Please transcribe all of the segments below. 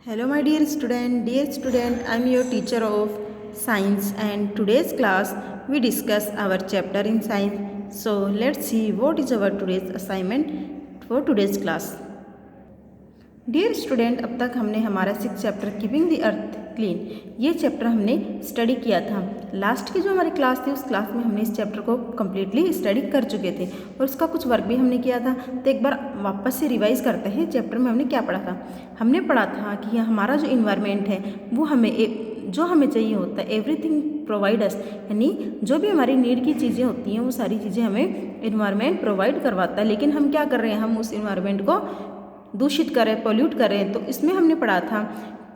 Hello my dear student, I am your teacher of science and today's class we discuss our chapter in science. So let's see what is our today's assignment for today's class. Dear student, अब तक हमने हमारा 6 chapter keeping the earth clean ये chapter हमने study किया था। Last की जो हमारी क्लास थी उस क्लास में हमने इस चैप्टर को कम्प्लीटली स्टडी कर चुके थे और उसका कुछ वर्क भी हमने किया था। तो एक बार वापस से रिवाइज करते हैं चैप्टर में हमने क्या पढ़ा था। हमने पढ़ा था कि हमारा जो इन्वायरमेंट है वो जो हमें चाहिए होता है एवरीथिंग प्रोवाइड अस, यानी जो भी हमारी नीड की चीज़ें होती हैं वो सारी चीज़ें हमें इन्वायरमेंट प्रोवाइड करवाता है। लेकिन हम क्या कर रहे हैं, हम उस इन्वायरमेंट को दूषित करें, पोल्यूट करें। तो इसमें हमने पढ़ा था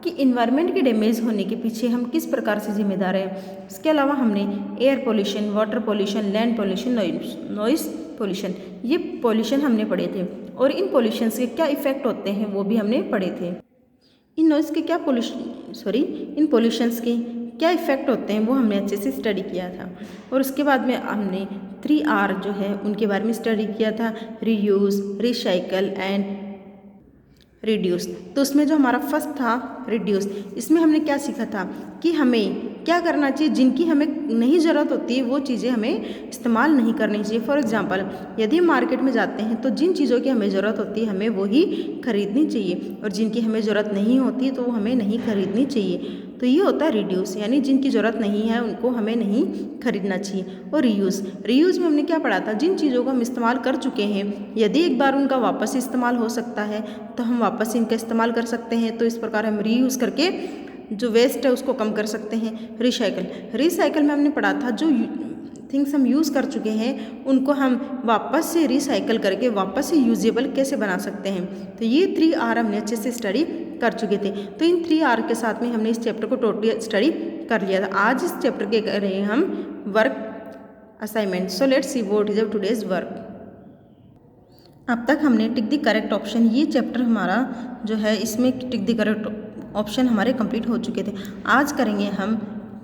कि इन्वायरमेंट के डैमेज होने के पीछे हम किस प्रकार से जिम्मेदार हैं। इसके अलावा हमने air pollution, water pollution, land pollution, noise pollution, ये पोल्यूशन हमने पढ़े थे और इन पोल्यूशन के क्या इफ़ेक्ट होते हैं वो भी हमने पढ़े थे। इन नॉइस के क्या इन पोल्यूशंस के क्या इफ़ेक्ट होते हैं वो हमने अच्छे से स्टडी किया था। और उसके बाद में हमने 3R जो है उनके बारे में स्टडी किया था, रीयूज़, रिसाइकल एंड रिड्यूस। तो उसमें जो हमारा फर्स्ट था रिड्यूस, इसमें हमने क्या सीखा था कि हमें क्या करना चाहिए, जिनकी हमें नहीं ज़रूरत होती है वो चीज़ें हमें इस्तेमाल नहीं करनी चाहिए। फॉर एग्जांपल, यदि हम मार्केट में जाते हैं तो जिन चीज़ों की हमें ज़रूरत होती है हमें वही खरीदनी चाहिए और जिनकी हमें ज़रूरत नहीं होती तो वो हमें नहीं खरीदनी चाहिए। तो ये होता है रिड्यूस, यानी जिनकी ज़रूरत नहीं है उनको हमें नहीं खरीदना चाहिए। और रीयूज़ में हमने क्या पढ़ा था, जिन चीज़ों को हम इस्तेमाल कर चुके हैं यदि एक बार उनका वापस इस्तेमाल हो सकता है तो हम वापस इनका इस्तेमाल कर सकते हैं। तो इस प्रकार हम रीयूज़ करके जो वेस्ट है उसको कम कर सकते हैं। रिसाइकल में हमने पढ़ा था जो थिंग्स हम यूज़ कर चुके हैं उनको हम वापस से रिसाइकल करके वापस से यूजेबल कैसे बना सकते हैं। तो ये 3R हमने अच्छे से स्टडी कर चुके थे। तो इन 3R के साथ में हमने इस चैप्टर को टोटली स्टडी कर लिया था। आज इस चैप्टर के कर रहे हैं हम work assignment. So let's see what is today's work. अब तक हमने टिक द करेक्ट ऑप्शन, ये चैप्टर हमारा जो है इसमें टिक द करेक्ट ऑप्शन हमारे कंप्लीट हो चुके थे। आज करेंगे हम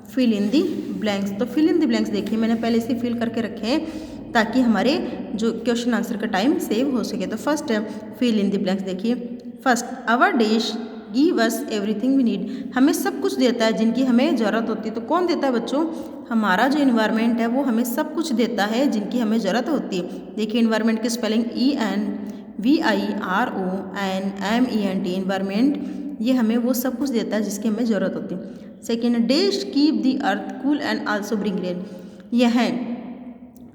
फिल इन दी ब्लैंक्स। तो फिल इन दी ब्लैंक्स देखिए मैंने पहले से फिल करके रखे हैं ताकि हमारे जो क्वेश्चन आंसर का टाइम सेव हो सके। तो फर्स्ट है फिल इन दी ब्लैंक्स। देखिए फर्स्ट, आवर देश give us everything we need, हमें सब कुछ देता है जिनकी हमें ज़रूरत होती है। तो कौन देता है बच्चों, हमारा जो इन्वायरमेंट है वो हमें सब कुछ देता है जिनकी हमें ज़रूरत होती है। देखिए इन्वायरमेंट की स्पेलिंग ENVIRONMENT, इन्वायरमेंट, ये हमें वो सब कुछ देता है जिसकी हमें ज़रूरत होती है। Second, dash keep the earth cool and also bring rain, यह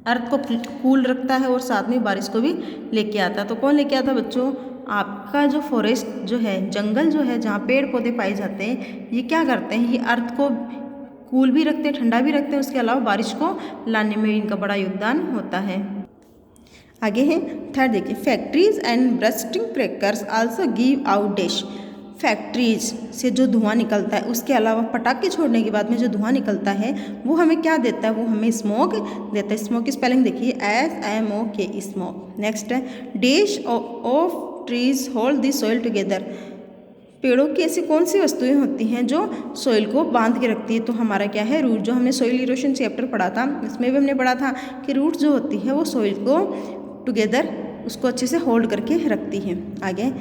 अर्थ को कूल रखता है और साथ में बारिश को भी लेके आता है। तो कौन लेके आता है बच्चों, आपका जो फॉरेस्ट जो है, जंगल जो है जहाँ पेड़ पौधे पाए जाते हैं, ये क्या करते हैं, ये अर्थ को कूल भी रखते हैं, ठंडा भी रखते हैं, उसके अलावा बारिश को लाने में इनका बड़ा योगदान होता है। आगे है थर्ड, देखिए factories and bursting crackers also give out dash, factories से जो धुआं निकलता है उसके अलावा पटाखे छोड़ने के बाद में जो धुआं निकलता है वो हमें क्या देता है, वो हमें स्मोक देता है। स्मोक की स्पेलिंग देखिए SMOK, स्मोक। नेक्स्ट है dash of trees hold the soil together, पेड़ों की ऐसी कौन सी वस्तुएं होती हैं जो सॉइल को बांध के रखती है। तो हमारा क्या है, रूट। जो हमने सॉइल इरोशन चैप्टर पढ़ा था इसमें भी हमने पढ़ा था कि रूट जो होती है वो सॉइल को टुगेदर उसको अच्छे से होल्ड करके रखती है। आगे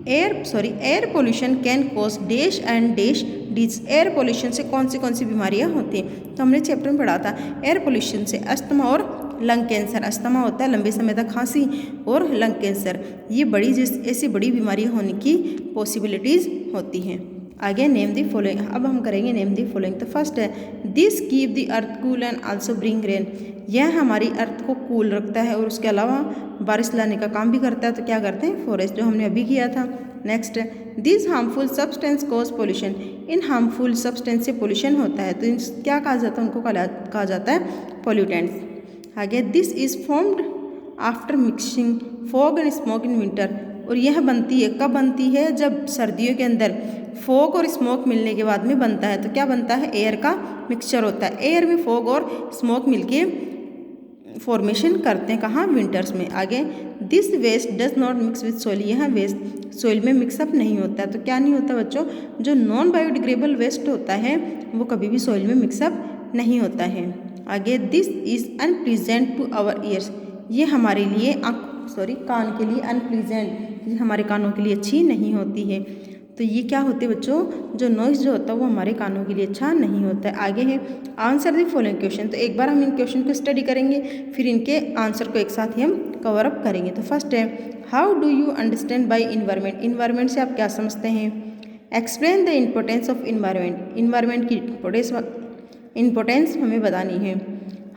air pollution can cause dash and dash disease, air pollution से कौन सी बीमारियां होती हैं। तो हमने चैप्टर में पढ़ा था एयर पोल्यूशन से अस्थमा और लंग कैंसर, अस्थमा होता है लंबे समय तक खांसी, और लंग कैंसर ये ऐसी बड़ी बीमारियां होने की पॉसिबिलिटीज़ होती हैं। आगे नेम दी फॉलोइंग, अब हम करेंगे नेम दी फॉलोइंग। तो फर्स्ट है this keep the earth cool and also bring rain, यह हमारी अर्थ को कूल रखता है और उसके अलावा बारिश लाने का काम भी करता है। तो क्या करते हैं, फॉरेस्ट, जो हमने अभी किया था। नेक्स्ट है this harmful substance cause pollution, in harmful substance से पोल्यूशन होता है। तो क्या कहा जाता है, उनको कहा जाता है पोल्यूटेंट्स। आगे this is formed after mixing fog and smoke in winter, और यह बनती है, कब बनती है, जब सर्दियों के अंदर फॉग और स्मोक मिलने के बाद में बनता है। तो क्या बनता है, एयर का मिक्सचर होता है, एयर में फॉग और स्मोक मिलके फॉर्मेशन करते हैं, कहाँ, विंटर्स में। आगे this waste does not mix with soil, यह वेस्ट सॉइल में मिक्सअप नहीं होता है। तो क्या नहीं होता बच्चों, जो नॉन बायोडिग्रेडेबल वेस्ट होता है वो कभी भी सॉइल में मिक्सअप नहीं होता है। आगे this is unpleasant to our ears, ये हमारे लिए कान के लिए अनप्लीजेंट, ये हमारे कानों के लिए अच्छी नहीं होती है। तो ये क्या होते हैं बच्चों, जो नॉइज़ जो होता है वो हमारे कानों के लिए अच्छा नहीं होता है। आगे है आंसर द फॉलोइंग क्वेश्चन। तो एक बार हम इन क्वेश्चन को स्टडी करेंगे, फिर इनके आंसर को एक साथ ही हम कवर अप करेंगे। तो फर्स्ट है, how do you understand by environment. Environment से आप क्या समझते हैं। Explain the importance of environment. Environment की इम्पोर्टेंस हमें बतानी है।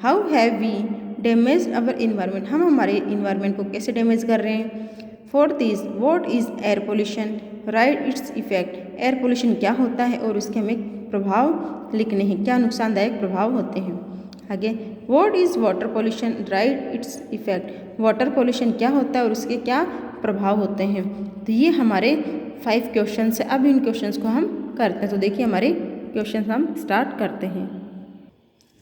How have we damage our environment. हम हमारे इन्वायरमेंट को कैसे डैमेज कर रहे हैं। Fourth is what is air pollution, write its effect. Air pollution क्या होता है और उसके हमें प्रभाव लिखने हैं, क्या नुकसानदायक प्रभाव होते हैं। आगे what is water pollution, write its effect. Water pollution क्या होता है और उसके क्या प्रभाव होते हैं। तो ये हमारे 5 क्वेश्चन है। अब इन क्वेश्चंस को हम करते हैं। तो देखिए हमारे क्वेश्चन हम स्टार्ट करते हैं।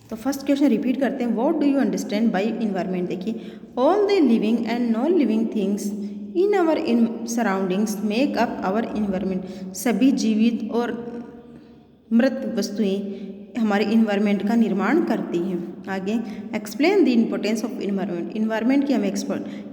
तो फर्स्ट क्वेश्चन रिपीट करते हैं, what do you understand by environment. देखिए all the living and non living things in our surroundings make up our environment. सभी जीवित और मृत वस्तुएं हमारे इन्वायरमेंट का निर्माण करती हैं। आगे explain the importance of environment. Environment की हमें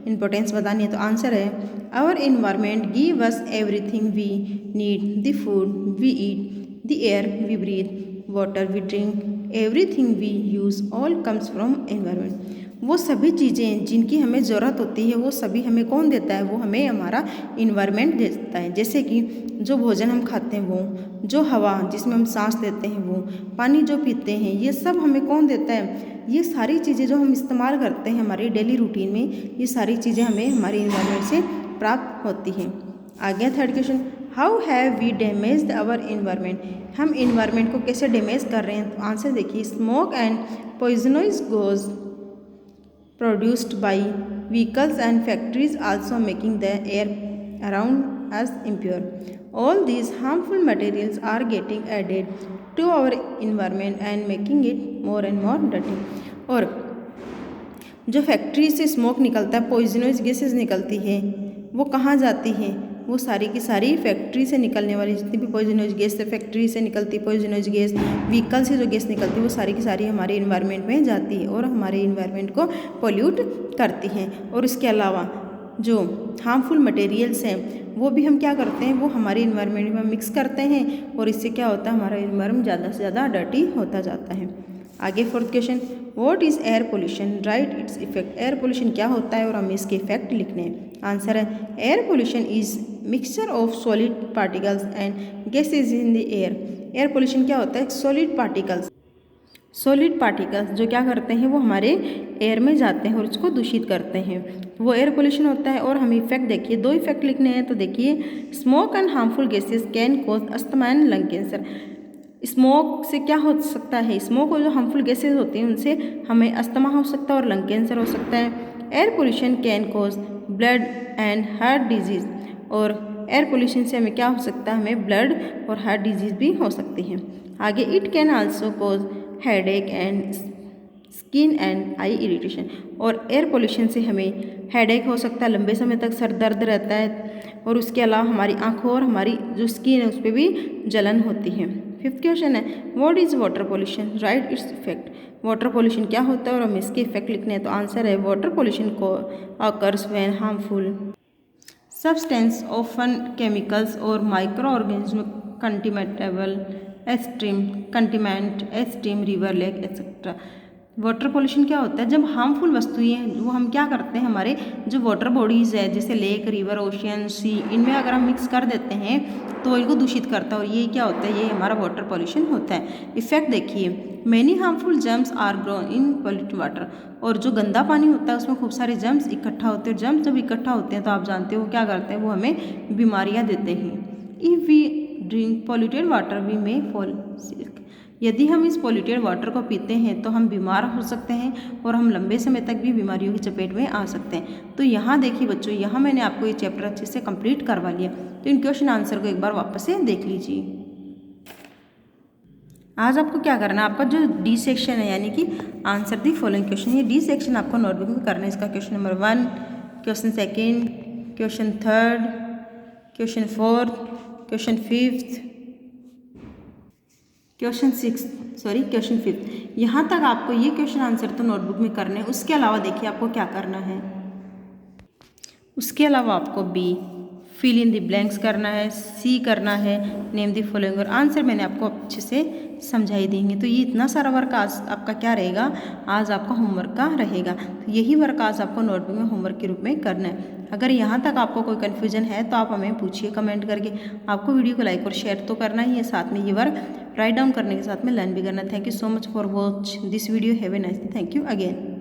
इम्पोर्टेंस बतानी है। तो आंसर है our environment give us everything we need, the food we eat, the air we breathe, water we drink, everything we use all comes from environment. वो सभी चीज़ें जिनकी हमें ज़रूरत होती है वो सभी हमें कौन देता है, वो हमें हमारा इन्वायरमेंट देता है। जैसे कि जो भोजन हम खाते हैं वो, जो हवा जिसमें हम सांस लेते हैं वो, पानी जो पीते हैं, ये सब हमें कौन देता है। ये सारी चीज़ें जो हम इस्तेमाल करते हैं हमारी डेली रूटीन में, ये सारी चीज़ें हमें हमारे इन्वायरमेंट से प्राप्त होती हैं। आगे third question, how have we damaged our environment. हम इन्वायरमेंट को कैसे डैमेज कर रहे हैं। तो आंसर देखिए, smoke and poisonous gas produced by vehicles and factories also making the air around us impure. All these harmful materials are getting added to our environment and making it more and more dirty. और जो factory से smoke निकलता है, poisonous gases निकलती है, वो कहाँ जाती है। वो सारी की सारी फैक्ट्री से निकलने वाली जितनी भी पॉइजनस गैस है, फैक्ट्री से निकलती पॉइजनस गैस, व्हीकल से जो गैस निकलती है, वो सारी की सारी हमारे इन्वायरमेंट में जाती है और हमारे इन्वायरमेंट को पोल्यूट करती हैं। और इसके अलावा जो हार्मफुल मटेरियल्स हैं वो भी हम क्या करते हैं, वो हमारे इन्वायरमेंट में मिक्स करते हैं और इससे क्या होता है, हमारा इन्वायरमेंट ज़्यादा से ज़्यादा डर्टी होता जाता है। आगे fourth question, what is air pollution, write its effect. Air pollution क्या होता है और हमें इसके इफेक्ट लिखने हैं। आंसर है air pollution is mixture of solid particles and gases in the air. Air pollution क्या होता है, सॉलिड पार्टिकल्स जो क्या करते हैं, वो हमारे एयर में जाते हैं और उसको दूषित करते हैं, वो एयर पोल्यूशन होता है। और हमें इफेक्ट देखिए, 2 इफेक्ट लिखने हैं। तो देखिए, smoke and harmful gases can cause asthma and lung cancer. Smoke से क्या हो सकता है, स्मोक और जो हार्मफुल गैसेज होती हैं उनसे हमें अस्थमा हो सकता है और लंग कैंसर हो सकता है। Air pollution can cause blood and heart disease. और एयर पोल्यूशन से हमें क्या हो सकता है, हमें ब्लड और हार्ट डिजीज़ भी हो सकती हैं। आगे it can also cause headache and skin and I irritation. और एयर पोल्यूशन से हमें हेडेक हो सकता है, लंबे समय तक सर दर्द रहता है, और उसके अलावा हमारी आँखों और हमारी जो स्किन है उस पर भी जलन होती है। फिफ्थ क्वेश्चन है, what is water pollution, write its effect. Water pollution क्या होता है और हमें इसके इफेक्ट लिखने हैं। तो आंसर है वाटर पोल्यूशन को occurs when harmful substance often chemicals और micro organism contaminate stream river lake etcetera. Water pollution क्या होता है, जब हार्मफुल वस्तुएं वो हम क्या करते हैं, हमारे जो वाटर बॉडीज़ है जैसे लेक, रिवर, ओशियन, सी, इनमें अगर हम मिक्स कर देते हैं तो इनको दूषित करता है, और ये क्या होता है, ये हमारा वाटर पोल्यूशन होता है। इफेक्ट देखिए, many harmful germs are grown in polluted water. और जो गंदा पानी होता है उसमें खूब सारे जर्म्स इकट्ठा होते हैं। जर्म्स जब इकट्ठा होते हैं तो आप जानते हो क्या करते हैं, वो हमें बीमारियाँ देते हैं। If we drink polluted water we may fall sick. यदि हम इस पोल्यूटेड वाटर को पीते हैं तो हम बीमार हो सकते हैं और हम लंबे समय तक भी बीमारियों की चपेट में आ सकते हैं। तो यहाँ देखिए बच्चों, यहाँ मैंने आपको ये चैप्टर अच्छे से कंप्लीट करवा लिया। तो इन क्वेश्चन आंसर को एक बार वापस से देख लीजिए। आज आपको क्या करना है, आपका जो डी सेक्शन है यानी कि आंसर दी फॉलोइंग क्वेश्चन, ये डी सेक्शन आपको नोटबुक में करना है। इसका question number 1, question 2, question 3, question 4, question 5, question 5। यहाँ तक आपको ये क्वेश्चन आंसर तो नोटबुक में करने हैं। उसके अलावा देखिए आपको क्या करना है, उसके अलावा आपको B fill in the blanks करना है, सी करना है, नेम द फॉलोइंग, और आंसर मैंने आपको अच्छे से समझाई देंगे। तो ये इतना सारा वर्क आज आपका क्या रहेगा, आज आपका होमवर्क का रहेगा। तो यही वर्क आज आपको नोटबुक में होमवर्क के रूप में करना है। अगर यहाँ तक आपको कोई कन्फ्यूजन है तो आप हमें पूछिए कमेंट करके। आपको वीडियो को लाइक और शेयर तो करना ही है, साथ में ये वर्क राइट डाउन करने के साथ में लर्न भी करना। Thank you so much for watch this video. Have a nice day. Thank you again.